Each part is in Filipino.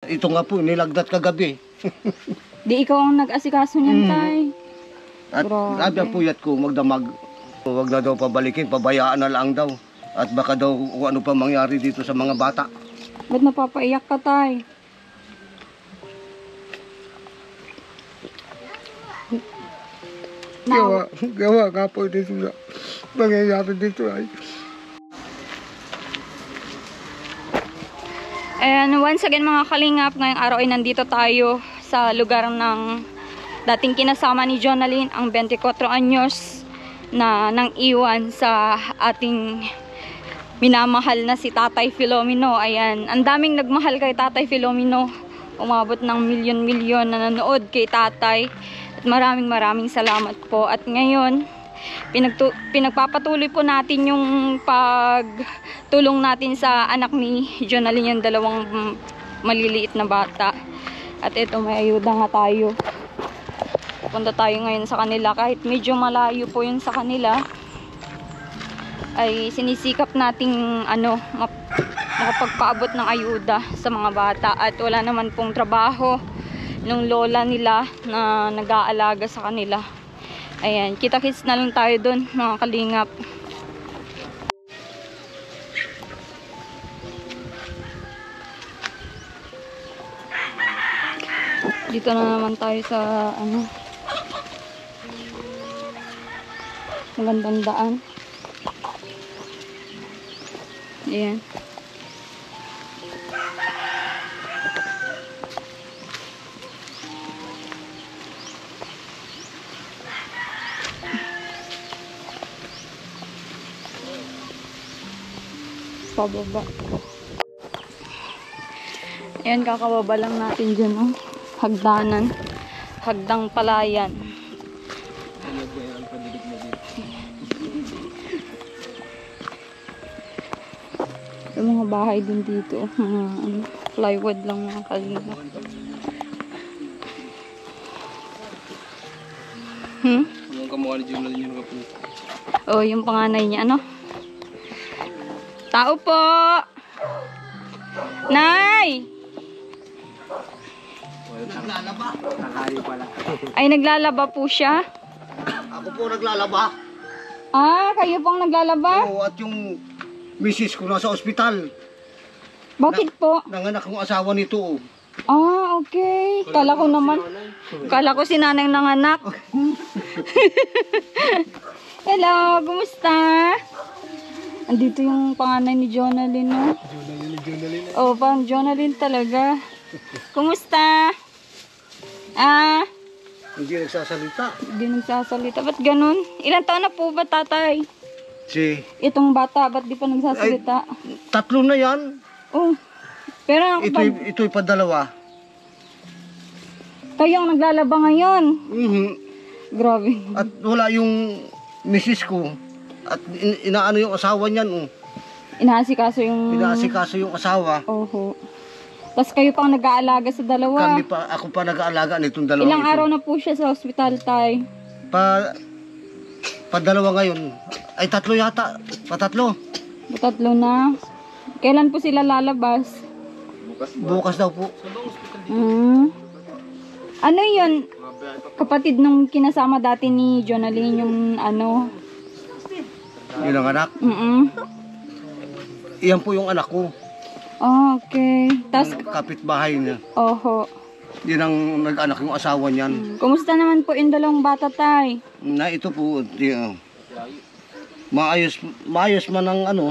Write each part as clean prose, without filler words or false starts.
Ito nga po, nilagdat kagabi. Di ikaw ang nag-asikaso niyan, tay. At sabi ang puyat ko, magdamag. Huwag na daw pabalikin, pabayaan na lang daw. At baka daw kung ano pa mangyari dito sa mga bata. Ba't napapaiyak ka, tay? Gawa nga po dito na mangyayari dito ay. And once again mga kalingap, ngayong araw ay nandito tayo sa lugar ng dating kinasama ni Jonalyn, ang 24 anyos na nang iwan sa ating minamahal na si Tatay Filomeno. Ayan, ang daming nagmahal kay Tatay Filomeno. Umabot ng milyon-milyon na nanood kay Tatay. At maraming salamat po. At ngayon, pinagpapatuloy po natin yung pagtulong natin sa anak ni Jonalyn, yung dalawang maliliit na bata. At ito, may ayuda nga tayo. Punta tayo ngayon sa kanila. Kahit medyo malayo po yun sa kanila, ay sinisikap nating makapagpaabot ng ayuda sa mga bata. At wala naman pong trabaho nung lola nila na nag-aalaga sa kanila. Ayan, kita-kits na lang tayo dun mga kalingap. Dito na naman tayo sa magandang daan. Ayan. Pababa. Ayan, kakababa lang natin dyan, oh. Hagdanan. Hagdang palayan. Yung mga bahay din dito, mga plywood lang mga kalingap. Yung kamukha ni Jonalyn yung kapo. Oh, yung panganay niya, ano? Tao po! Nay! Naglalaba. Nakayo pala. Ay, naglalaba po siya? Ako po naglalaba. Ah, kayo pong naglalaba? Oo, at yung misis ko nasa ospital. Bakit po? Nanganak ng asawa nito. Ah, okay. Kala ko naman. Kala ko si nanay nanganak. Hello, kumusta? Andito yung panganay ni Jonalyn, no? Jonalyn. Oh, pang Jonalyn talaga. Kumusta? Ah, Hindi nagsasalita. hindi nagsasalita. Ba't ganun? Ilan taon na po ba, tatay? Si, Itong bata, ba't di pa nagsasalita? tatlo na yan. Oh, pero Ito'y padalawa. kayo ang naglalaba ngayon. Grabe. At wala yung misis ko. At inaano yung asawa niyan. Inaasikaso yung... Pinaasikaso yung asawa. Oho. Tapos kayo pang nag-aalaga sa dalawa. Ako pa nag-aalaga nitong dalawa. Ilang araw na po siya sa ospital, tay? Padalawa ngayon. Ay, tatlo yata. Patatlo. Tatlo na. Kailan po sila lalabas? Bukas daw po. Ano yun? Kapatid nung kinasama dati ni Jonalyn, yung ano? Yun ang anak. Iyan po yung anak ko. Oh, okay. Tapos, Kapitbahay niya. oho. Yun ang nag-anak yung asawa niyan. Kumusta naman po yung dalawang bata, tay? Na ito po, maayos man ang ano.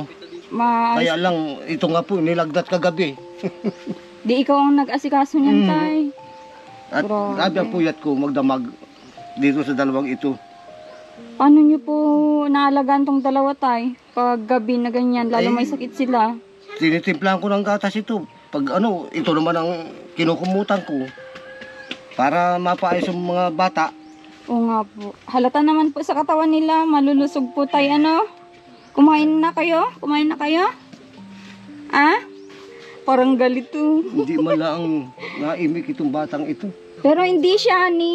Kaya lang, ito nga po, nilagdat kagabi. Di ikaw ang nag-asikaso niyan, tay? At Grabe. sabi ang puyat ko, magdamag dito sa dalawang ito. Paano niyo po naalagaan tong dalawa, tay? Pag gabi na ganyan, lalo may sakit sila. Tinitimplahan ko ng gatas ito. Pag ano, ito naman ang kinukumutan ko. Para mapaayos yung mga bata. Oo nga po. Halata naman po sa katawan nila. Malulusog po tayo, ano? Kumain na kayo? Kumain na kayo? Ah? Parang galito. Hindi man lang naimik itong batang ito. Pero hindi siya ni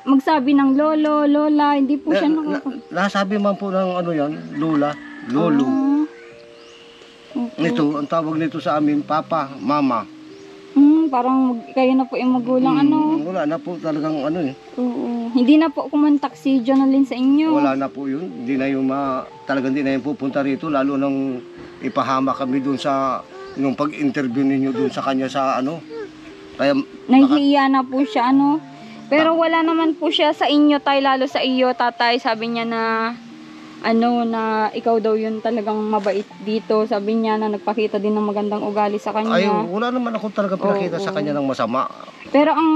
magsabi ng lolo, lola. Hindi po siya Nasabi man po ng ano yan, lola, lolo. Okay. Nito, ang tawag nito sa amin, papa, mama. parang kayo na po yung magulang, ano. Wala na po talagang ano eh. Oo. Hindi na po kumontak si Jonalyn sa inyo. Wala na po yun. Hindi na yung talagang hindi na yung pupunta rito. Lalo nang ipahama kami dun sa, yung pag-interview ninyo dun sa kanya sa ano. Kaya, Nahihiya na po siya, ano. Pero wala naman po siya sa inyo, tay, lalo sa iyo, tatay. Sabi niya na, ano, na ikaw daw yun talagang mabait dito. Sabi niya na nagpakita din ng magandang ugali sa kanya. ay, wala naman ako talaga pinakita sa kanya ng masama. Pero ang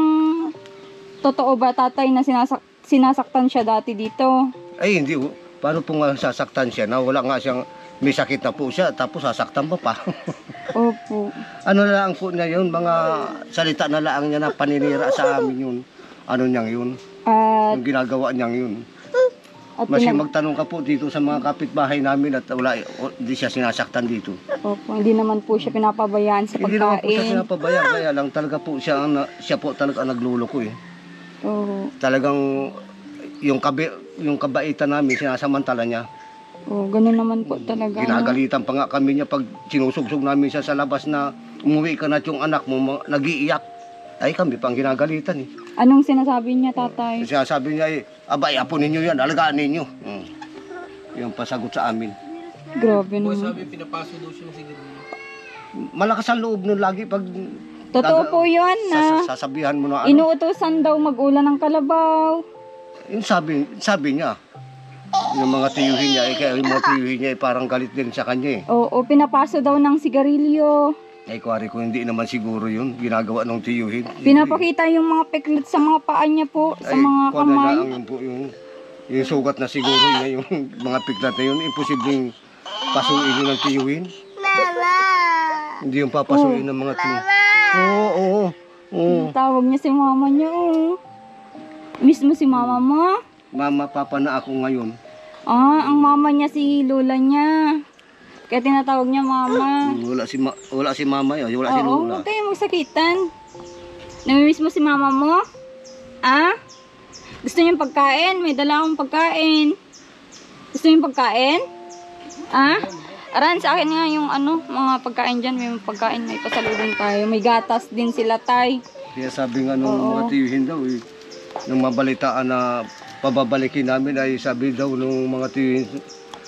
totoo ba, tatay, na sinasaktan siya dati dito? Ay, hindi. Paano po nga sasaktan siya na wala nga siyang, may sakit na po siya, tapos sasaktan pa pa. Opo. Ano na lang po niya yun, mga salita na lang niya na paninira sa amin yun. Ano niyang yun, At, yung ginagawa niyang yun. at Mas magtanong ka po dito sa mga kapitbahay namin at wala, hindi siya sinasaktan dito. Opo, hindi naman po siya pinapabayaan sa Hindi naman po siya pagkain. pinapabayaan, kaya lang talaga po siya, siya po talaga ang nagluloko eh. Oo. Talagang yung kabaitan namin, sinasamantala niya. Oo, ganun naman po talaga. Ginagalitan pa nga kami niya pag sinusugsog namin siya sa labas na umuwi ka na at yung anak mo nag-iiyak. Ay kami pang ginagalitan eh. Anong sinasabi niya, tatay? Sinasabi niya eh, abay, apo ninyo yan, alagaan ninyo. Yung pasagot sa amin. Grabe Boy, naman. sabi, pinapaso daw siya ng sigarilyo. Malakas ang loob nun lagi pag... Totoo po yun na sasabihan mo na ano. inuutosan daw mag-ulan ng kalabaw. Yung sabi niya, yung mga tiyuhin niya, kaya yung mga tiyuhin niya parang galit din sa kanya eh. Oo, pinapaso daw ng sigarilyo. Ay kuwari ko hindi naman siguro yun, ginagawa ng tiyuhin. Pinapakita yung mga peklat sa mga paa niya po, sa mga kamay. Yung sugat na siguro niya, yung mga piklat na yun, imposibleng pasuin yun ng tiyuhin. Hindi yung papasuin ng mga tiyuhin. Oo. Tawag niya si mama niya, oh. Miss mo si mama mo? Mama, papa na ako ngayon. Ah, ang mama niya si lola niya. Kaya tinatawag niya mama. Wala si mama yun, wala si Oo, lola. huwag kayong magsakitan. Namimiss mo si mama mo? Ah? Gusto niyo pagkain? May dala akong pagkain. Gusto niyo pagkain? Ah? Aran, sa akin nga yung ano, mga pagkain dyan. May pagkain, may pasalubong tayo. May gatas din sila, tay. Kaya sabi nga nung mga tiyuhin daw, nung mabalitaan na pababalikin namin ay sabi daw nung mga tiyuhin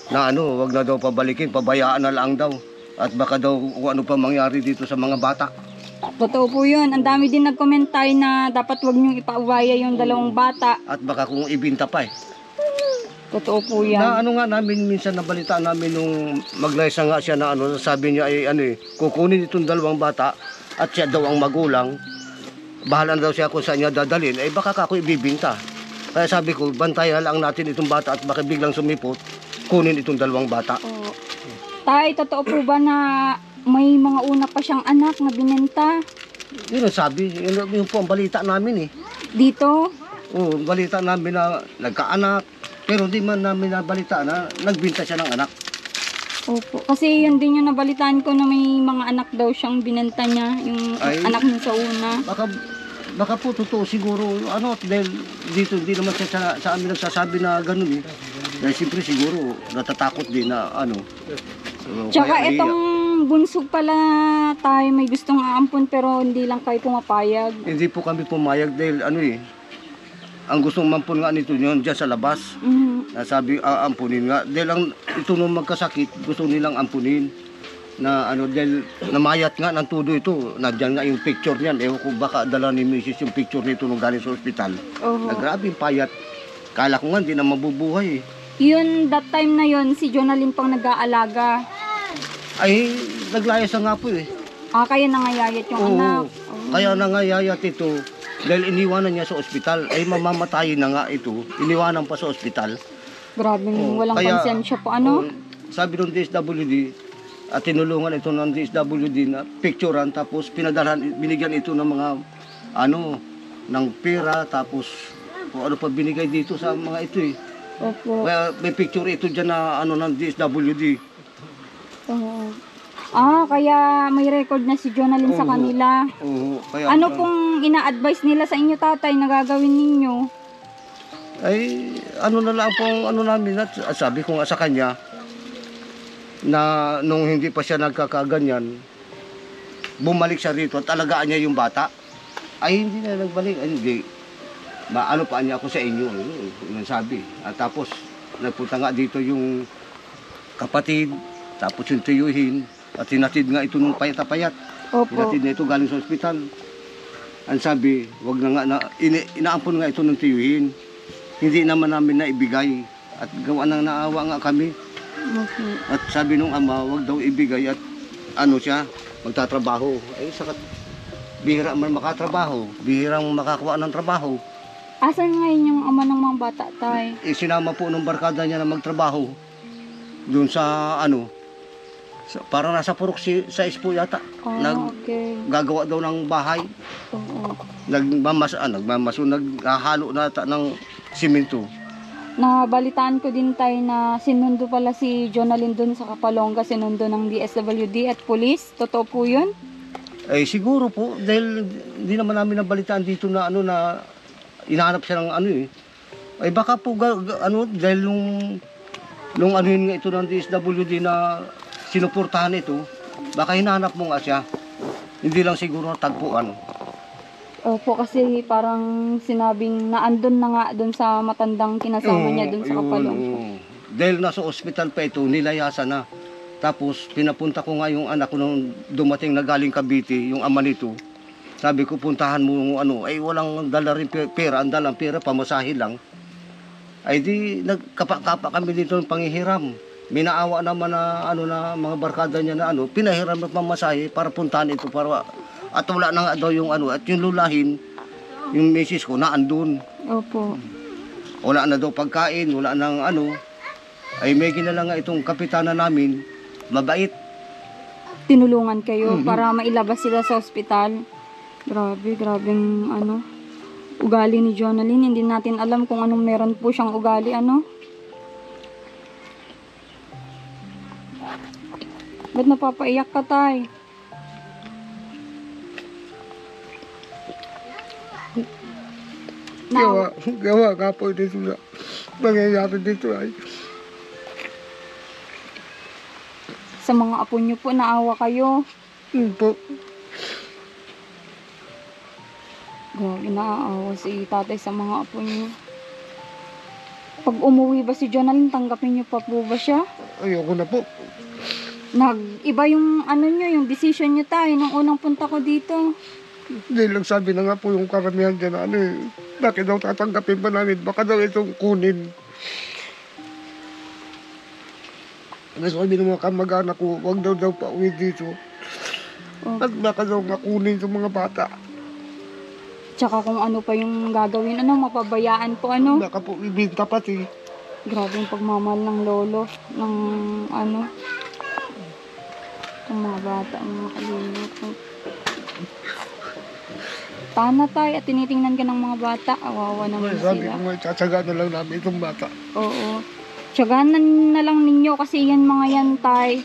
na ano, wag na daw pabalikin, pabayaan na lang daw. At baka daw kung ano pa mangyari dito sa mga bata. Totoo po yun. Ang dami din nag-commentay na dapat wag niyong ipaubaya yung dalawang bata. At baka kung ibinta pa eh. Totoo po yan. Na ano nga namin, minsan nabalitaan namin nung maglaysa nga siya na ano, sabi niya ay ano eh, kukunin itong dalawang bata at siya daw ang magulang. Bahala na daw siya kung saan niya dadalhin, eh baka ako ibibinta. Kaya sabi ko, bantayan lang natin itong bata at baka biglang sumipot, kunin itong dalawang bata. Oo. Tay, totoo po ba na may mga una pa siyang anak na binenta? Yun ang sabi, yun po ang balita namin eh. Dito? Oo, balita namin na nagkaanak, pero di man namin nabalita na nagbinta siya ng anak. Opo. Kasi yun din yung nabalitaan ko na may mga anak daw siyang binenta niya, yung Ay. anak niya sa una. Baka po totoo siguro, ano, dahil dito hindi naman siya sa amin nagsasabi na ganun eh. Dahil siyempre siguro natatakot din na ano. Tsaka kaya itong bunsog pala tayo may gustong aampon pero hindi lang kayo pumapayag. hindi po kami pumayag dahil ano eh. Ang gustong mampun nga nito yun dyan sa labas. Nasabi aampunin nga. Dahil ang ito nung magkasakit, gusto nilang ampunin. Na ano, dahil namayat nga ng tudo ito. Nandiyan nga yung picture niyan. Ewan ko baka dala ni Mrs. yung picture nito nung galing sa ospital. Oo. Grabe yung payat. Kala ko nga hindi na mabubuhay eh. Yun, that time na yun, si Jonalyn pang nag-aalaga. Ay, naglayas na nga po eh. Ah, kaya nangayayat yung anak. Oo. Kaya nangayayat ito. Dahil iniwanan niya sa ospital. Ay mamamatayin na nga ito. Iniwanan pa sa ospital. Grabe, walang Kaya, konsensya po. Ano? Sabi ng DSWD, at tinulungan ito ng DSWD na picturean, tapos binigyan ito ng mga ano, ng pera, tapos kung ano pa binigay dito sa mga ito eh. Opo. Kaya may picture ito dyan na ano ng DSWD. Oo. Ah, kaya may record na si Jonalyn sa Oo. kanila. Oo, kaya Ano pong ina-advise nila sa inyo, tatay, na gagawin ninyo? ay ano na lang pong ano namin at sabi ko nga sa kanya na nung hindi pa siya nagkakaganyan bumalik siya rito at alagaan niya yung bata. Ay, hindi na nagbalik. Ay, hindi. Ano pa niya ako sa inyo. Yun ang sabi. At tapos, nagpunta nga dito yung kapatid, tapos yung tiyuhin, at sinatid nga ito nung payat-payat. Opo. Sinatid na ito galing sa ospital. Ang sabi, wag na nga, inaampon nga ito ng tiyuhin. Hindi naman namin naibigay. At gawa nang naawa nga kami. Okay. At sabi nung ama, wag daw ibigay at ano siya, magtatrabaho. Ay, sakat, bihira man makatrabaho, bihirang makakuha ng trabaho. Asan ngayon yung ama ng mga bata, tay? Sinama po ng barkada niya na magtrabaho doon sa ano, parang nasa Purok sa Ispo yata. Okay. Gagawa daw ng bahay. Oo. Nagmamaso, naghahalo na ng simento. Nabalitaan ko din tayo na sinundo pala si Jonalyn dun sa Kapalongga, sinundo ng DSWD at police. Totoo po yun? Eh siguro po, dahil hindi naman namin nabalitaan dito na ano na inahanap siya ng ano eh. Ay baka po dahil nung ano yun nga ito ng DSWD na sinuportahan ito, baka hinahanap mo nga siya. Hindi lang siguro tagpuan. Opo, kasi parang sinabing naandun na nga dun sa matandang kinasama niya dun sa Kapalongga. Dahil nasa ospital pa ito, nilayasan na. Tapos pinapunta ko nga yung anak ko nung dumating na galing Cavite, yung ama nito. Sabi ko, puntahan mo yung ano, ay walang dala rin pera, ang dalang pera, pamasahe lang. Ay di, nagkapa-kapa kami dito ng panghihiram. Minaawa naman na, ano, na mga barkada niya na ano, pinahiram na pamasahe para puntahan ito. At wala na nga daw yung ano, at yung lulahin, yung misis ko, naandun. Opo. Wala na daw pagkain, wala nang ano. Ay may ginala nga itong kapitana namin, mabait. Tinulungan kayo para mailabas sila sa ospital. Grabeng ano, ugali ni Jonalyn. Hindi natin alam kung anong meron po siyang ugali, ano. Ba't napapaiyak ka, tay? Gawa ka po dito na nangyayari dito ay. Sa mga apo niyo po, naawa kayo. Po. Grabe, naaawa si tatay sa mga apo niyo. Pag umuwi ba si Jonalyn, tanggapin niyo pa po ba siya? Ayoko na po. Nag-iba yung ano niyo, yung decision niyo, tay, nung unang punta ko dito. Hindi lang sabi na nga po yung karamihan dyan na ano eh. Bakit daw tatanggapin ba namin? Baka daw itong kunin. Sabi ng mga kamag-anak ko, huwag daw pa uwi dito. Oh. At baka daw makunin sa mga bata. Tsaka kung ano pa yung gagawin, ano, mapabayaan po, ano. Baka po ibinta pati. Grabe yung pagmamahal ng lolo, ng ano, ng mga bata, ang mga kalingap. Tana tayo at tinitingnan ka ng mga bata, awawa naman Sabi sila. ko nga, tsatsaga na lang namin itong bata. Oo. Tsaganan na lang ninyo kasi yan mga yan, tay.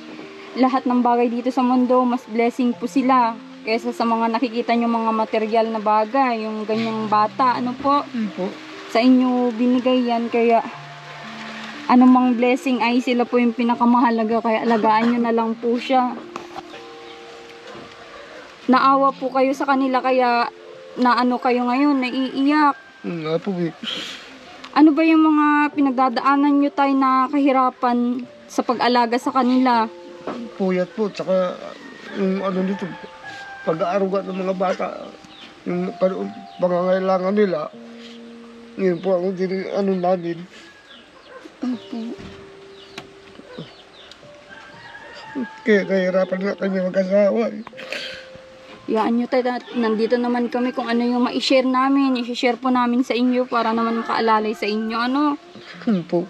Lahat ng bagay dito sa mundo, mas blessing po sila. Kaysa sa mga nakikita nyo mga material na bagay, yung ganyang bata, ano po. Po. Sa inyo binigay yan, kaya anumang blessing ay sila po yung pinakamahalaga, kaya alagaan nyo na lang po siya. Naawa po kayo sa kanila, kaya naano kayo ngayon, naiiyak. Nga po eh. Ano ba yung mga pinagdadaanan nyo tayo na kahirapan sa pag-alaga sa kanila? Puyat po, tsaka yung ano dito, pag-aaruga ng mga bata, yung pangangailangan nila, yun po ang ano namin. Okay. Kaya nahihirapan nga kami mag-asawa eh. Yaan nyo tayo, nandito naman kami kung ano yung ma-share namin, i-share po namin sa inyo para naman makaalalay sa inyo, ano. Po.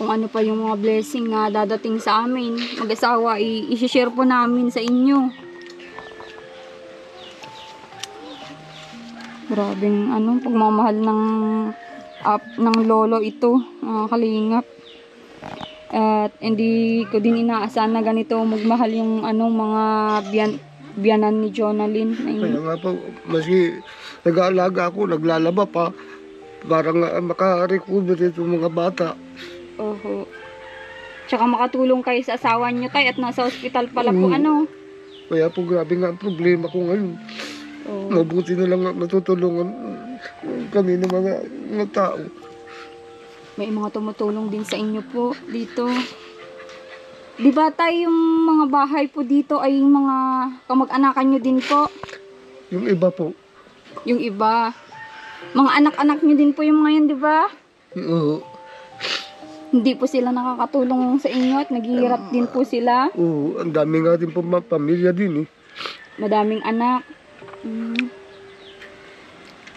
Kung ano pa yung mga blessing na dadating sa amin, mag-asawa, i-share po namin sa inyo. Grabing ano, pagmamahal ng lolo ito, mga kalingap. At hindi ko din inaasahan na ganito magmahal yung ano, mga biyanan ni Jonalyn. Kaya nga po, maski nag-aalaga ako, naglalaba pa, parang makarecover itong mga bata. Oho. Tsaka makatulong kayo sa asawa nyo, tay, at nasa ospital pala po, ano. Kaya po grabe nga ang problema ko ngayon. Oo. Mabuti na lang matutulungan kami ng mga tao. May mga tumutulong din sa inyo po dito. Di ba tayo yung mga bahay po dito ay yung mga kamag-anakan nyo din po? Yung iba po. Yung iba. Mga anak-anak nyo din po yung mga yan, di ba? Oo. Hindi po sila nakakatulong sa inyo at naghihirap din po sila. Oo, ang dami nga din po pamilya din eh. Madaming anak.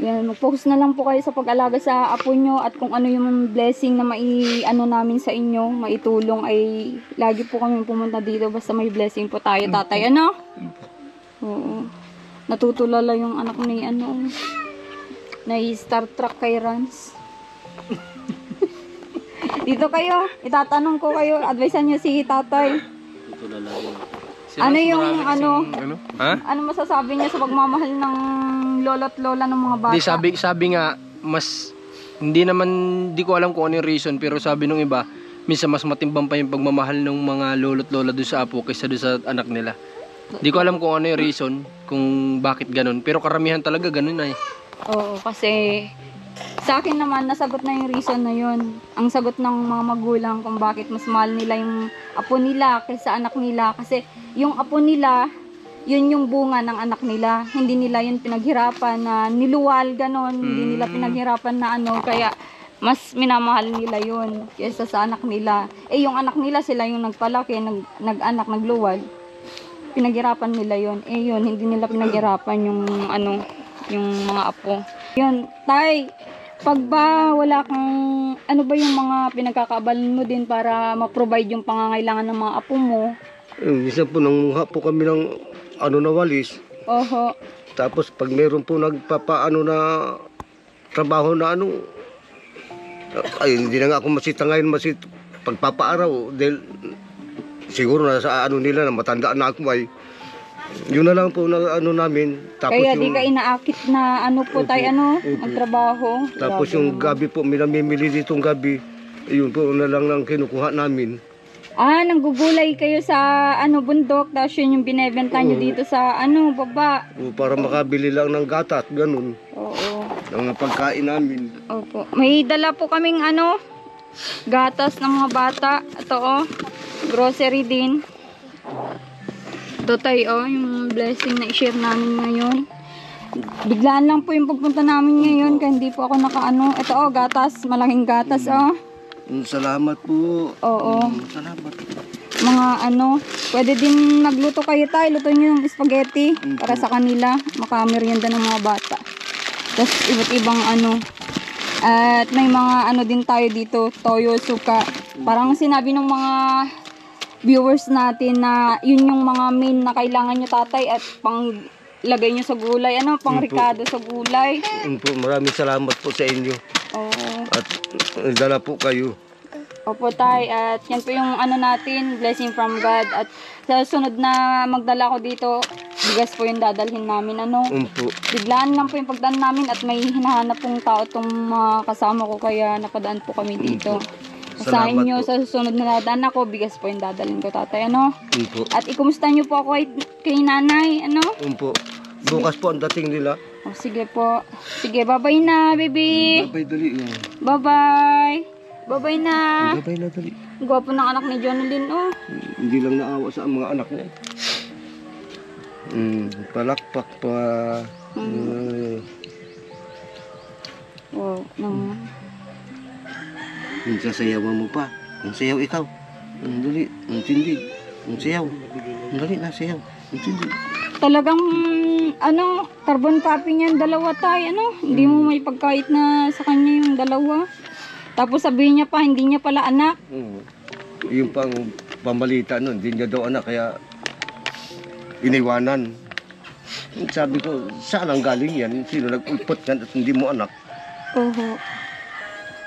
Yan, mag-focus na lang po kayo sa pag-alaga sa apo nyo at kung ano yung blessing na mai-ano namin sa inyo, maitulong ay lagi po kami pumunta dito basta may blessing po tayo, tatay, ano? Oo. Natutulala yung anak ni ano, na Star Trek kay Rans. Dito kayo, itatanong ko kayo, advisean nyo si tatay. Ano yung ano? Ha? Ano masasabi niya sa pagmamahal ng lolo't lola ng mga bata? Di sabi nga mas hindi ko alam kung ano yung reason pero sabi nung iba minsan mas matimbang pa yung pagmamahal ng mga lolo't lola doon sa apo kaysa doon sa anak nila. Di ko alam kung ano yung reason kung bakit ganun pero karamihan talaga ganun ay. Oo, kasi sa akin naman nasagot na yung reason na yun. Ang sagot ng mga magulang kung bakit mas mahal nila yung apo nila kaysa anak nila kasi yung apo nila yun yung bunga ng anak nila. Hindi nila yun pinaghirapan na niluwal, ganon. Hindi nila pinaghirapan na ano. Kaya, mas minamahal nila yun kaysa sa anak nila. Eh, yung anak nila, sila yung nagpalaki, nag-anak, nagluwal. Pinaghirapan nila yun. Eh, yun, hindi nila pinaghirapan yung, ano, yung mga apo. Yun, tay, pag ba wala kang, ano ba yung mga pinagkakaabalan mo din para ma-provide yung pangangailangan ng mga apo mo? Minsan po nanguha po kami ng ano na walis. Oho. Tapos pag meron po nagpapaano na trabaho na ano, ay hindi na nga ako masita ngayon pagpapaaraw dahil siguro na sa ano nila na matandaan na ako ay yun na lang po na ano namin. Tapos Kaya di ka inaakit na ano po tayo ano, magtrabaho. Tapos yung gabi po, minamimili ditong gabi, yun po na lang kinukuha namin. Ah, nanggugulay kayo sa ano bundok, tapos yun yung binebenta nyo dito sa ano baba. O, para makabili lang ng gatas, ganun. Oo. Ng pagkain namin. Opo. May dala po kaming ano, gatas ng mga bata. Ito oh, grocery din. Ito tayo oh, yung blessing na i-share namin ngayon. Biglaan lang po yung pagpunta namin ngayon, kaya hindi po ako nakaano. Ito oh, gatas, malaking gatas oh. Salamat po. Oo. Salamat. Mga ano, pwede din magluto kayo tayo. Luto nyo yung spaghetti para sa kanila. Makamerienda ng mga bata. Tapos iba't ibang ano. At may mga ano din tayo dito. Toyo, suka. Parang sinabi ng mga viewers natin na yun yung mga main na kailangan nyo tatay at pang lagay nyo sa gulay. Ano, pang ricado sa gulay. Maraming salamat po sa inyo. Oo. At dala po kayo. Opo tay, at yan po yung ano natin, blessing from God. At sa sunod na magdala ko dito, bigas po yung dadalhin namin. Ano? Po. Biglaan lang po yung pagdaan namin at may hinahanap pong tao itong mga kasama ko kaya napadaan po kami dito. Sa Salamat inyo, po. sa susunod na dadaan ako, bigas po yung dadalhin ko tatay. Ano? Po. At ikumusta nyo po ako kay nanay. Ano? Po. Bukas po ang dating nila. O, sige po. Sige, bye-bye na, baby. Bye-bye dali. Bye-bye. Bye-bye na. Bye-bye na dali. Gwapo ng anak ni Jonalyn, oh. Hindi lang naawa sa mga anak niya. Palakpak pa. Oh, naman. Sasayawan mo pa. Ang sayaw ikaw. Ang dali. Ang tindig. Ang sayaw. Ang dali na sayaw. Ang tindig. Talagang, ano, carbon copy niyan, dalawa tayo, ano. Hindi mo may pagkait na sa kanya yung dalawa. Tapos sabihin niya pa, hindi niya pala anak. Yung pang pamalita nun, hindi niya daw anak, kaya iniwanan. Sabi ko, saan ang galing yan? Sino nag-ulpot yan at hindi mo anak? Oho.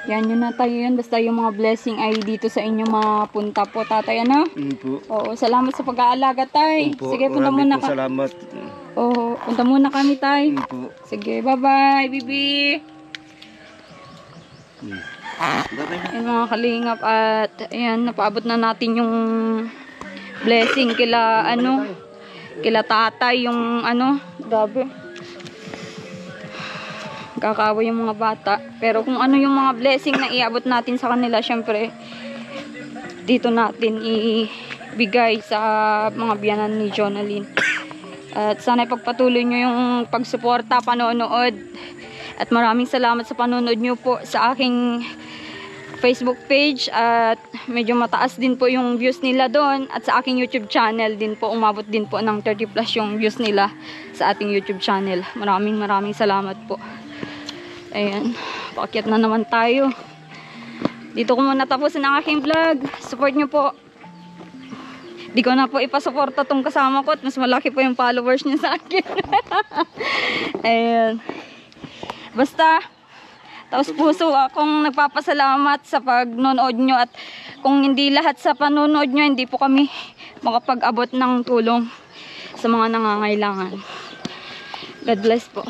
Yan, yun na tayo yan. Basta yung mga blessing ay dito sa inyo mapunta po, tatay, ano? Po. Oo, salamat sa pag-aalaga, tay. Sige, punta muna ka. Salamat. Oo, punta muna kami, tay. Po. Sige, bye-bye, bibi. Ayan mga kalingap at ayan, napaabot na natin yung blessing kila ano, kila tatay, yung ano, grabe. Kakawa yung mga bata. Pero kung ano yung mga blessing na iabot natin sa kanila, syempre, dito natin ibigay sa mga biyanan ni Jonalyn. At sana ipagpatuloy nyo yung pagsuporta, panonood. At maraming salamat sa panonood nyo po sa aking Facebook page. At medyo mataas din po yung views nila doon. At sa aking YouTube channel din po, umabot din po ng 30 plus yung views nila sa ating YouTube channel. Maraming salamat po. Ayan, paakyat na naman tayo. Dito ko muna tapusin ang aking vlog. Support nyo po. Di ko na po ipasuporta tong kasama ko at mas malaki po yung followers niya sa akin. Ayan. Basta, taos puso akong nagpapasalamat sa pagnonood nyo. At kung hindi lahat sa panonood nyo, hindi po kami makapag-abot ng tulong sa mga nangangailangan. God bless po.